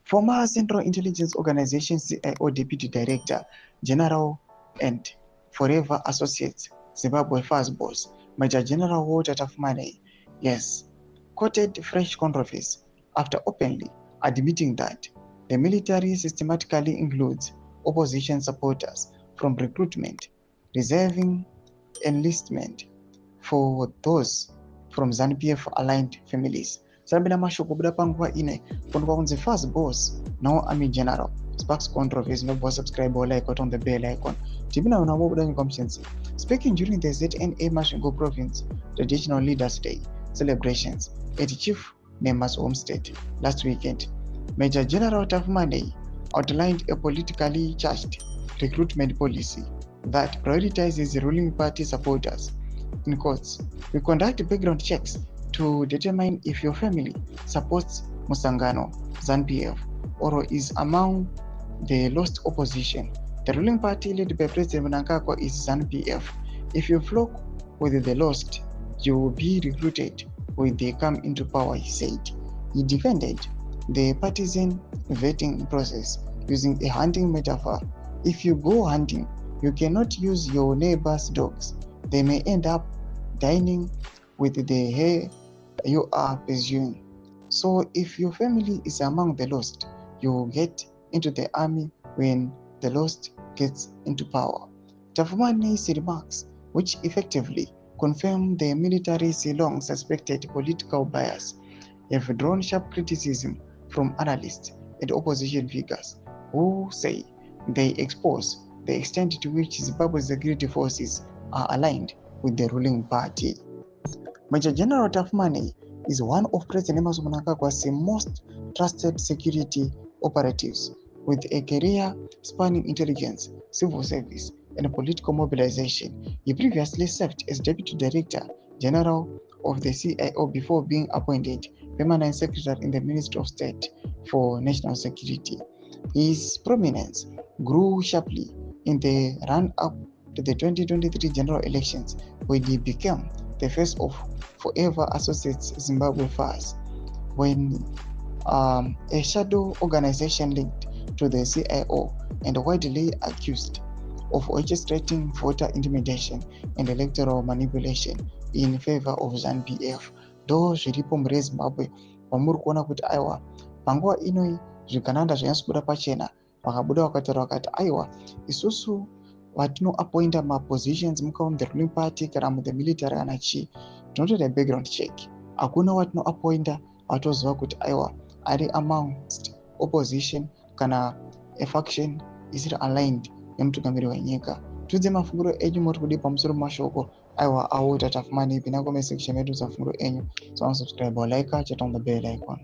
Former Central Intelligence Organization CIO Deputy Director General and Forever Associates Zimbabwe FAZ boss Major General Walter Tafumane, yes, quoted fresh controversy after openly admitting that the military systematically includes opposition supporters from recruitment, reserving enlistment for those from ZANU-PF-aligned families. Sabila mashoko buda panguwa ine kundwa kunze FAZ boss now Army General sparks controversy. No boss subscribe or like on the bell icon. Tibina unawo buda competency. Speaking during the ZNA Mashingo Province Traditional Leaders Day celebrations at Chief Member's homestead last weekend, Major General Tafumane outlined a politically charged recruitment policy that prioritizes the ruling party supporters. In quotes, we conduct background checks to determine if your family supports Musangano, ZANU-PF, or is among the lost opposition. The ruling party led by President Mnangagwa is ZANU-PF. If you flock with the lost, you will be recruited when they come into power, he said. He defended the partisan vetting process using a hunting metaphor. If you go hunting, you cannot use your neighbor's dogs. They may end up dining with the hair you are pursuing. So if your family is among the lost, you will get into the army when the lost gets into power. Tafumane's remarks, which effectively confirm the military's long suspected political bias, have drawn sharp criticism from analysts and opposition figures who say they expose the extent to which Zimbabwe's security forces are aligned with the ruling party. Major General Tafumane is one of President Emmerson Mnangagwa's most trusted security operatives, with a career spanning intelligence, civil service, and political mobilization. He previously served as Deputy Director General of the CIO before being appointed Permanent Secretary in the Ministry of State for National Security. His prominence grew sharply in the run-up to the 2023 general elections, when he became the first of Forever Associates Zimbabwe FAZ, when a shadow organization linked to the CIO and widely accused of orchestrating voter intimidation and electoral manipulation in favor of ZANU-PF. Do zviripo mure Zimbabwe pamuri kuona kuti aiwa panguva inoi zvigananda zvanyatsobuda pachena, vakabuda vakataura vakati aiwa isusu vatinoappointa mapositions mukaona the ruling party kana muthe military kana chii, tinotoita background check. Hakuna watinoappointa vatoziva kuti aiwa ari amongst opposition kana a faction isiri aligned nemutungamiri wenyika. Tudze mafunguro enyu muri kudi pamusoro mashoko aiwa awo Tafumane. Pinda comment section medu mafunguro enyu. So subscribe or like, chat on the bell icon.